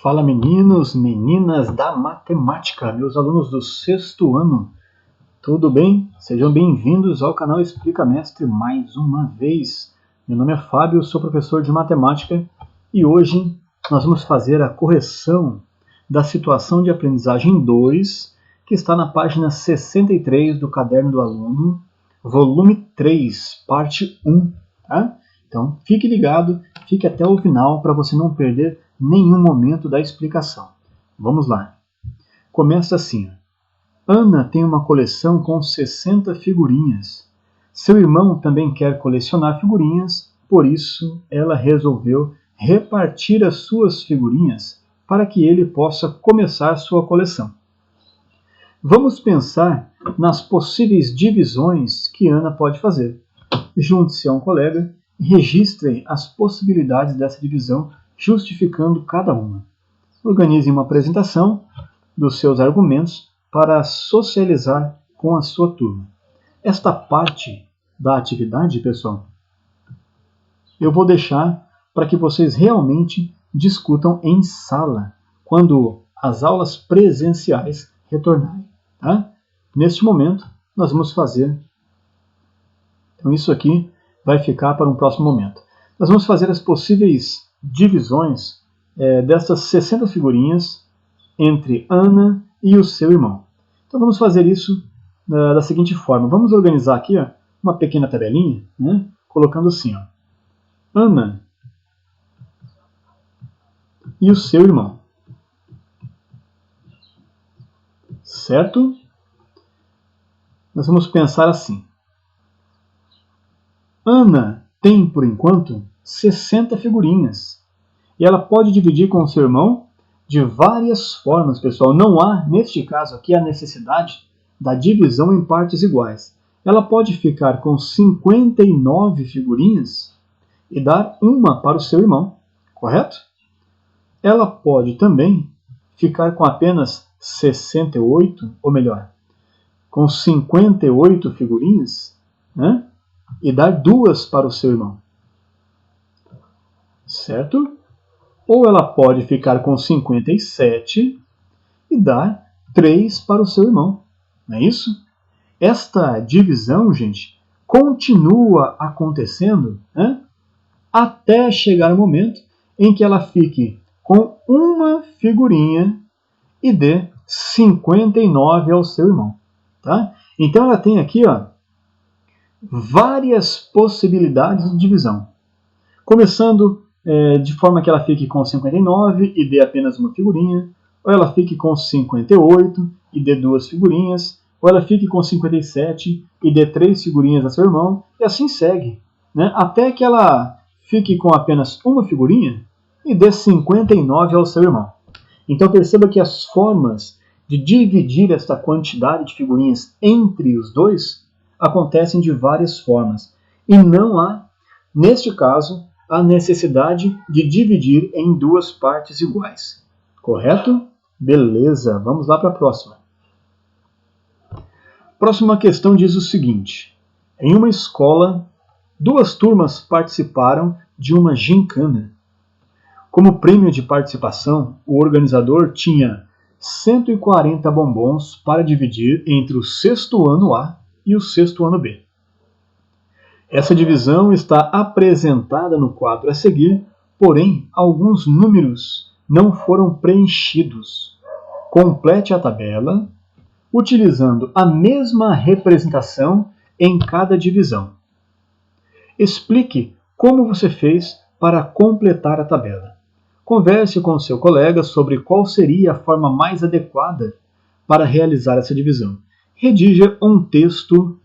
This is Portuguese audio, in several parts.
Fala meninos, meninas da matemática, meus alunos do sexto ano, tudo bem? Sejam bem-vindos ao canal Explica Mestre mais uma vez. Meu nome é Fábio, sou professor de matemática e hoje nós vamos fazer a correção da situação de aprendizagem 2, que está na página 63 do Caderno do Aluno, volume 3, parte 1, tá? Então fique ligado, fique até o final para você não perder nenhum momento da explicação. Vamos lá. Começa assim. Ana tem uma coleção com 60 figurinhas. Seu irmão também quer colecionar figurinhas, por isso ela resolveu repartir as suas figurinhas para que ele possa começar sua coleção. Vamos pensar nas possíveis divisões que Ana pode fazer. Junte-se a um colega e registre as possibilidades dessa divisão, justificando cada uma. Organize uma apresentação dos seus argumentos para socializar com a sua turma. Esta parte da atividade, pessoal, eu vou deixar para que vocês realmente discutam em sala, quando as aulas presenciais retornarem. Tá? Neste momento, nós vamos fazer. Então, isso aqui vai ficar para um próximo momento. Nós vamos fazer as possíveis divisões dessas 60 figurinhas entre Ana e o seu irmão. Então vamos fazer isso da seguinte forma. Vamos organizar aqui uma pequena tabelinha, né, colocando assim, Ana e o seu irmão. Certo? Nós vamos pensar assim. Ana tem, por enquanto, 60 figurinhas. E ela pode dividir com o seu irmão de várias formas, pessoal. Não há, neste caso aqui, a necessidade da divisão em partes iguais. Ela pode ficar com 59 figurinhas e dar uma para o seu irmão, correto? Ela pode também ficar com apenas 68, ou melhor, com 58 figurinhas, né? E dar duas para o seu irmão. Certo? Ou ela pode ficar com 57 e dar 3 para o seu irmão. Não é isso? Esta divisão, gente, continua acontecendo, né, até chegar o momento em que ela fique com uma figurinha e dê 59 ao seu irmão. Tá? Então ela tem aqui várias possibilidades de divisão. Começando de forma que ela fique com 59 e dê apenas uma figurinha, ou ela fique com 58 e dê duas figurinhas, ou ela fique com 57 e dê 3 figurinhas a seu irmão, e assim segue, né? Até que ela fique com apenas uma figurinha e dê 59 ao seu irmão. Então perceba que as formas de dividir esta quantidade de figurinhas entre os dois acontecem de várias formas, e não há, neste caso, a necessidade de dividir em duas partes iguais. Correto? Beleza, vamos lá para a próxima. Próxima questão diz o seguinte. Em uma escola, 2 turmas participaram de uma gincana. Como prêmio de participação, o organizador tinha 140 bombons para dividir entre o sexto ano A e o sexto ano B. Essa divisão está apresentada no quadro a seguir, porém, alguns números não foram preenchidos. Complete a tabela utilizando a mesma representação em cada divisão. Explique como você fez para completar a tabela. Converse com seu colega sobre qual seria a forma mais adequada para realizar essa divisão. Redija um texto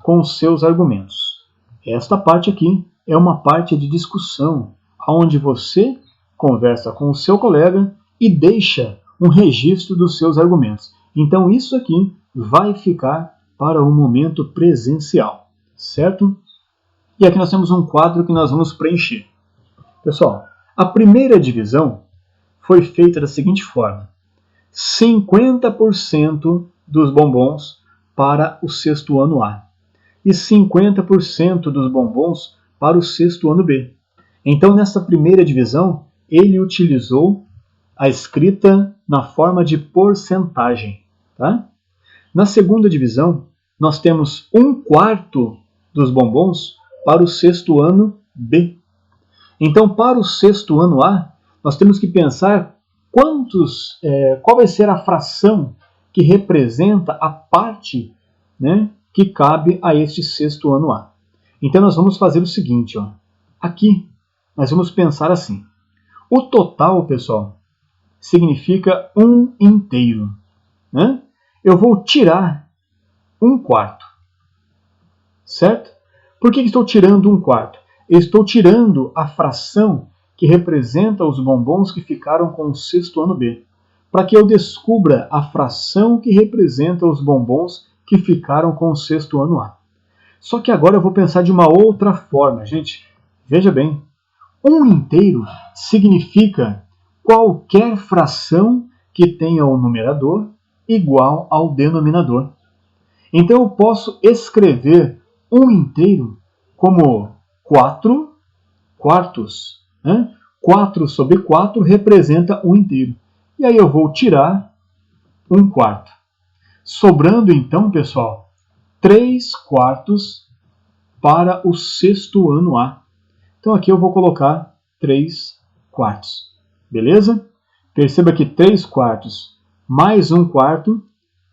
com seus argumentos. Esta parte aqui é uma parte de discussão, onde você conversa com o seu colega e deixa um registro dos seus argumentos. Então isso aqui vai ficar para o momento presencial, certo? E aqui nós temos um quadro que nós vamos preencher. Pessoal, a primeira divisão foi feita da seguinte forma. 50% dos bombons para o sexto ano A e 50% dos bombons para o sexto ano B. Então, nessa primeira divisão, ele utilizou a escrita na forma de porcentagem. Tá? Na segunda divisão, nós temos 1/4 dos bombons para o sexto ano B. Então, para o sexto ano A, nós temos que pensar qual vai ser a fração que representa a parte, né, que cabe a este sexto ano A. Então, nós vamos fazer o seguinte. Aqui, nós vamos pensar assim. O total, pessoal, significa 1 inteiro. Né? Eu vou tirar 1/4. Certo? Por que estou tirando 1/4? Eu estou tirando a fração que representa os bombons que ficaram com o sexto ano B, para que eu descubra a fração que representa os bombons que ficaram com o sexto ano A. Só que agora eu vou pensar de uma outra forma, gente. Veja bem, 1 inteiro significa qualquer fração que tenha o numerador igual ao denominador. Então eu posso escrever 1 inteiro como 4 quartos. Né? 4 sobre 4 representa 1 inteiro. E aí eu vou tirar 1/4. Sobrando então, pessoal, 3/4 para o sexto ano A. Então aqui eu vou colocar 3/4. Beleza? Perceba que 3/4 mais 1/4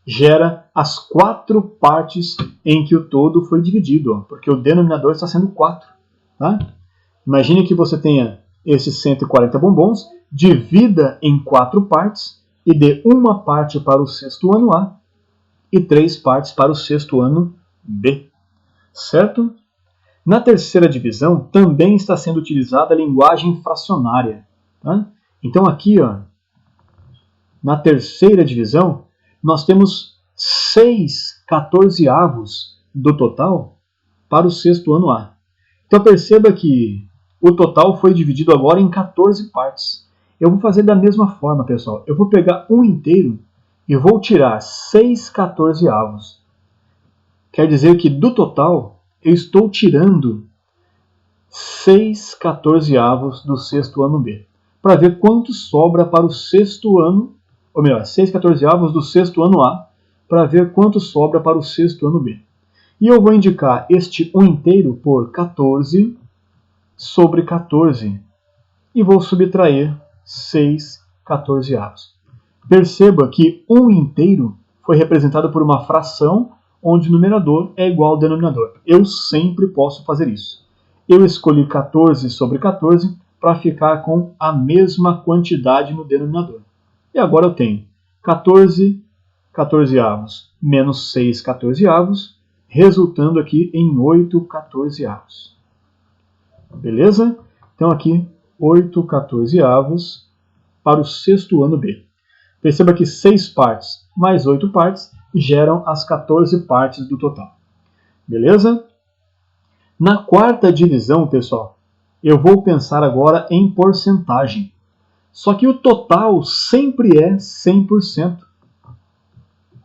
gera as 4 partes em que o todo foi dividido, porque o denominador está sendo 4. Tá? Imagine que você tenha esses 140 bombons, divida em 4 partes e dê uma parte para o sexto ano A e 3 partes para o sexto ano B. Certo? Na terceira divisão, também está sendo utilizada a linguagem fracionária. Tá? Então aqui, na terceira divisão, nós temos 6/14 do total para o sexto ano A. Então perceba que o total foi dividido agora em 14 partes. Eu vou fazer da mesma forma, pessoal. Eu vou pegar 1 inteiro e vou tirar 6/14. Quer dizer que do total eu estou tirando 6/14 do sexto ano B, para ver quanto sobra para o sexto ano, ou melhor, 6/14 do sexto ano A, para ver quanto sobra para o sexto ano B. E eu vou indicar este 1 inteiro por 14 sobre 14 e vou subtrair 6/14. Perceba que 1 inteiro foi representado por uma fração onde o numerador é igual ao denominador. Eu sempre posso fazer isso. Eu escolhi 14 sobre 14 para ficar com a mesma quantidade no denominador. E agora eu tenho 14/14 menos 6/14, resultando aqui em 8/14. Beleza? Então aqui 8/14 para o sexto ano B. Perceba que 6 partes mais 8 partes geram as 14 partes do total. Beleza? Na quarta divisão, pessoal, eu vou pensar agora em porcentagem. Só que o total sempre é 100%.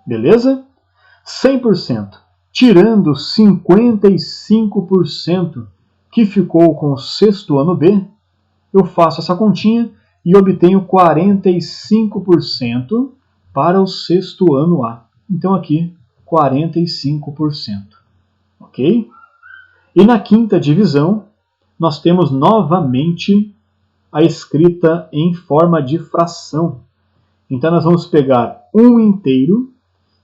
Beleza? 100%. Tirando 55% que ficou com o sexto ano B, eu faço essa continha e obtenho 45% para o sexto ano A. Então aqui, 45%. Ok? E na quinta divisão, nós temos novamente a escrita em forma de fração. Então nós vamos pegar 1 inteiro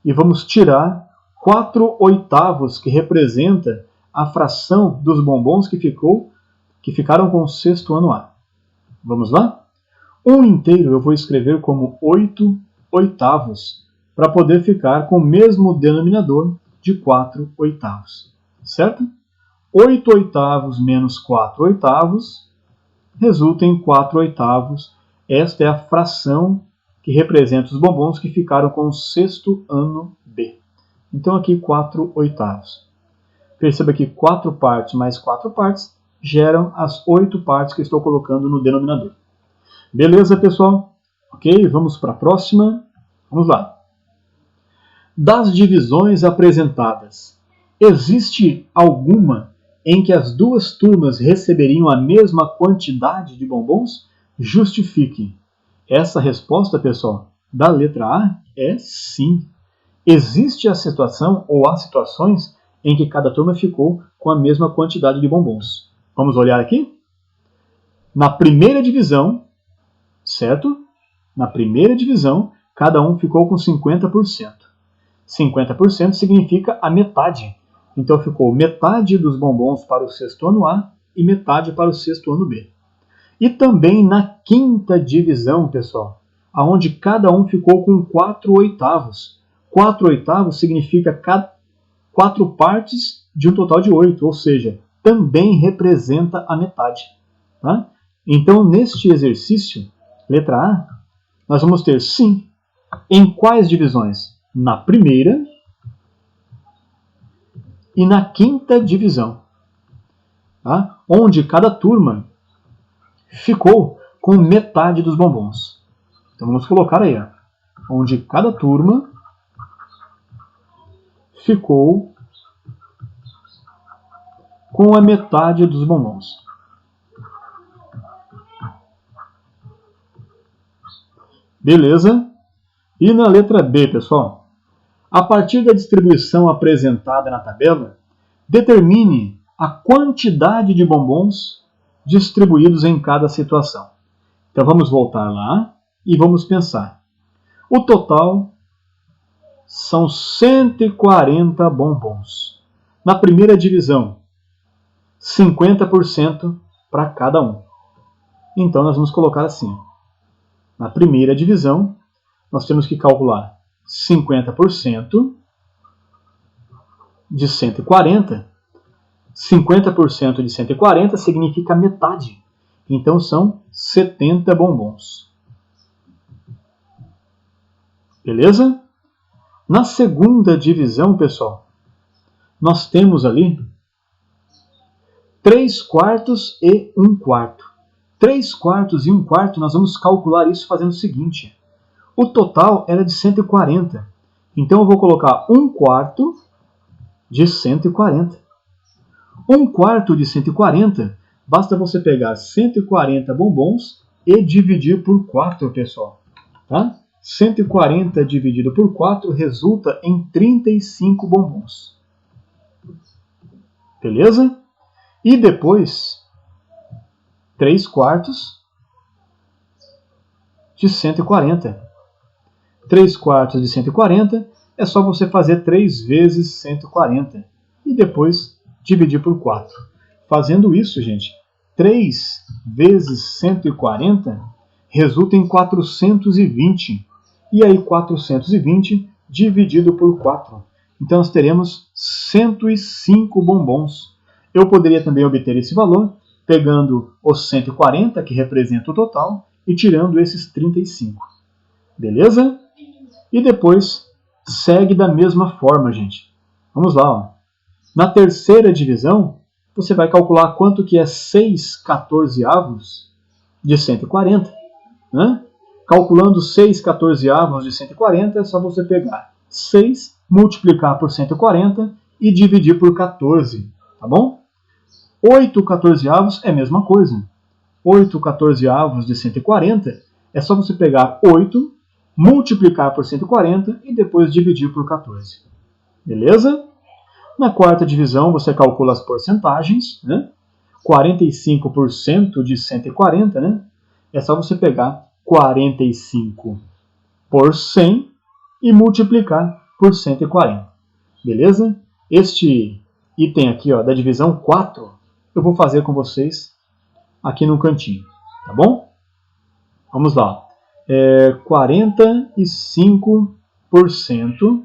e vamos tirar 4/8, que representa a fração dos bombons que ficaram com o sexto ano A. Vamos lá? 1 inteiro eu vou escrever como 8/8, para poder ficar com o mesmo denominador de 4/8. Certo? 8/8 menos 4/8 resulta em 4/8. Esta é a fração que representa os bombons que ficaram com o sexto ano B. Então aqui 4/8. Perceba que 4 partes mais 4 partes geram as 8 partes que eu estou colocando no denominador. Beleza, pessoal? Ok, vamos para a próxima. Vamos lá. Das divisões apresentadas, existe alguma em que as duas turmas receberiam a mesma quantidade de bombons? Justifique. Essa resposta, pessoal, da letra A é sim. Existe a situação ou há situações em que cada turma ficou com a mesma quantidade de bombons. Vamos olhar aqui? Na primeira divisão, certo? Na primeira divisão, cada um ficou com 50%. 50% significa a metade. Então ficou metade dos bombons para o sexto ano A e metade para o sexto ano B. E também na quinta divisão, pessoal, onde cada um ficou com 4/8. 4/8 significa 4 partes de um total de 8, ou seja, também representa a metade. Tá? Então, neste exercício, letra A, nós vamos ter sim. Em quais divisões? Na primeira e na quinta divisão. Tá? Onde cada turma ficou com metade dos bombons. Então vamos colocar aí, ó, onde cada turma ficou com a metade dos bombons. Beleza? E na letra B, pessoal? A partir da distribuição apresentada na tabela, determine a quantidade de bombons distribuídos em cada situação. Então vamos voltar lá e vamos pensar. O total são 140 bombons. Na primeira divisão, 50% para cada um. Então nós vamos colocar assim. Na primeira divisão, nós temos que calcular 50% de 140. 50% de 140 significa metade. Então são 70 bombons. Beleza? Na segunda divisão, pessoal, nós temos ali 3/4 e 1/4. 3/4 e 1/4, nós vamos calcular isso fazendo o seguinte. O total era de 140. Então eu vou colocar 1/4 de 140. 1/4 de 140, basta você pegar 140 bombons e dividir por 4, pessoal. Tá? 140 dividido por 4 resulta em 35 bombons. Beleza? E depois, 3/4 de 140. 3/4 de 140 é só você fazer 3 vezes 140 e depois dividir por 4. Fazendo isso, gente, 3 vezes 140 resulta em 420. E aí 420 dividido por 4. Então nós teremos 105 bombons. Eu poderia também obter esse valor pegando os 140, que representa o total, e tirando esses 35. Beleza? E depois segue da mesma forma, gente. Vamos lá. Ó. Na terceira divisão, você vai calcular quanto que é 6/14 de 140. Né? Calculando 6/14 de 140, é só você pegar 6, multiplicar por 140 e dividir por 14. Tá bom? 8/14 é a mesma coisa. 8/14 de 140 é só você pegar 8, multiplicar por 140 e depois dividir por 14. Beleza? Na quarta divisão, você calcula as porcentagens. Né? 45% de 140, né? É só você pegar 45 por 100 e multiplicar por 140. Beleza? Este item aqui, ó, da divisão 4, eu vou fazer com vocês aqui no cantinho. Tá bom? Vamos lá. 45%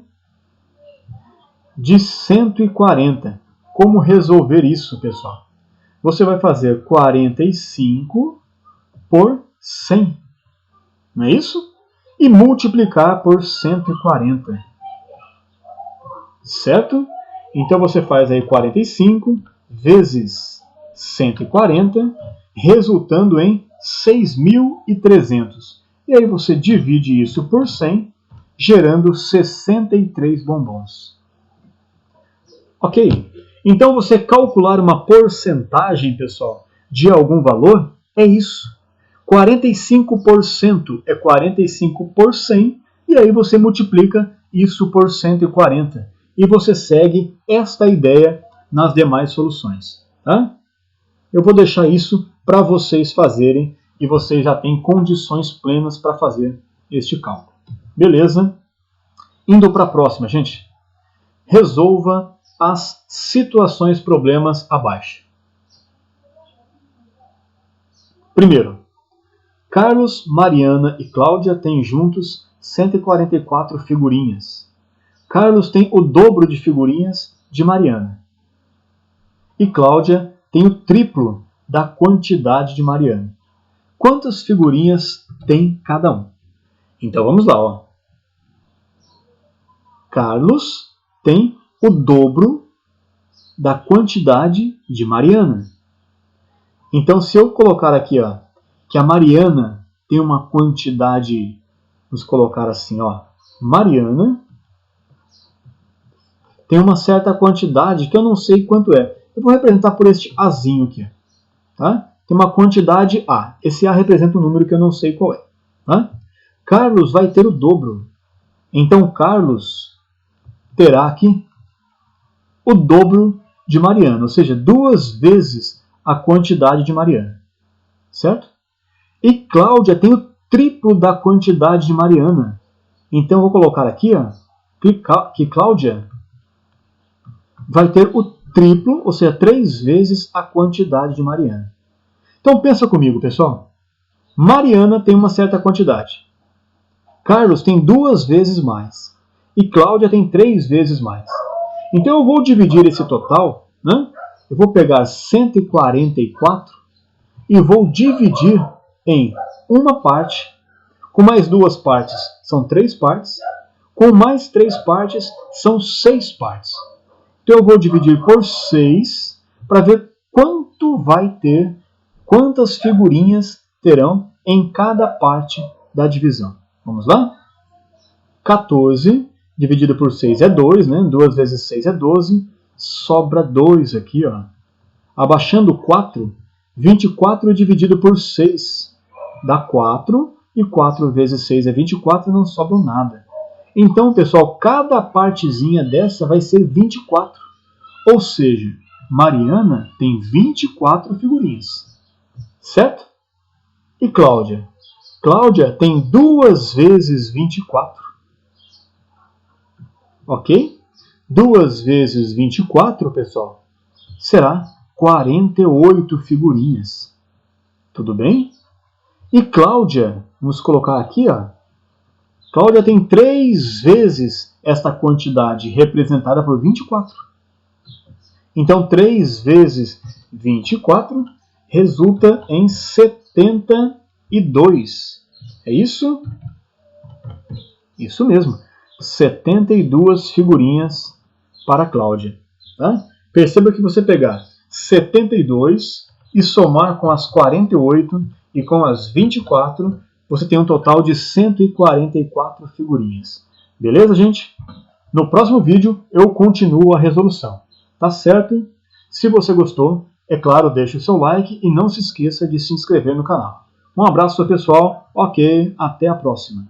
de 140. Como resolver isso, pessoal? Você vai fazer 45 por 100. Não é isso? E multiplicar por 140. Certo? Então você faz aí 45 vezes 140, resultando em 6.300. E aí você divide isso por 100, gerando 63 bombons. Ok? Então você calcular uma porcentagem, pessoal, de algum valor, é isso. 45% é 45 por 100, e aí você multiplica isso por 140. E você segue esta ideia nas demais soluções. Tá? Eu vou deixar isso para vocês fazerem e vocês já têm condições plenas para fazer este cálculo. Beleza? Indo para a próxima, gente. Resolva as situações problemas abaixo. Primeiro, Carlos, Mariana e Cláudia têm juntos 144 figurinhas. Carlos tem o dobro de figurinhas de Mariana. E Cláudia tem o triplo da quantidade de Mariana. Quantas figurinhas tem cada um? Então vamos lá, ó. Carlos tem o dobro da quantidade de Mariana. Então, se eu colocar aqui, ó, que a Mariana tem uma quantidade, vamos colocar assim, ó, Mariana tem uma certa quantidade que eu não sei quanto é. Eu vou representar por este Azinho aqui, tá? Tem uma quantidade A. Esse A representa um número que eu não sei qual é, tá? Carlos vai ter o dobro. Então, Carlos terá aqui o dobro de Mariana, ou seja, 2 vezes a quantidade de Mariana, certo? E Cláudia tem o triplo da quantidade de Mariana. Então eu vou colocar aqui, ó, que Cláudia vai ter o triplo, ou seja, 3 vezes a quantidade de Mariana. Então pensa comigo, pessoal. Mariana tem uma certa quantidade. Carlos tem 2 vezes mais. E Cláudia tem 3 vezes mais. Então eu vou dividir esse total, né? Eu vou pegar 144 e vou dividir em uma parte, com mais 2 partes são 3 partes, com mais 3 partes são 6 partes. Então eu vou dividir por 6 para ver quanto vai ter, quantas figurinhas terão em cada parte da divisão. Vamos lá? 14 dividido por 6 é 2, né? 2 vezes 6 é 12. Sobra 2 aqui, ó. Abaixando 4, 24 dividido por 6 dá 4. E 4 vezes 6 é 24, não sobra nada. Então, pessoal, cada partezinha dessa vai ser 24. Ou seja, Mariana tem 24 figurinhas. Certo? E Cláudia? Cláudia tem 2 vezes 24. Ok? 2 vezes 24, pessoal, será 48 figurinhas. Tudo bem? E Cláudia, vamos colocar aqui, ó. Cláudia tem 3 vezes esta quantidade representada por 24. Então, 3 vezes 24 resulta em 72. É isso? Isso mesmo. 72 figurinhas para a Cláudia. Tá? Perceba que você pegar 72 e somar com as 48 e com as 24, você tem um total de 144 figurinhas. Beleza, gente? No próximo vídeo eu continuo a resolução. Tá certo? Se você gostou, é claro, deixe o seu like e não se esqueça de se inscrever no canal. Um abraço, pessoal. Ok, até a próxima.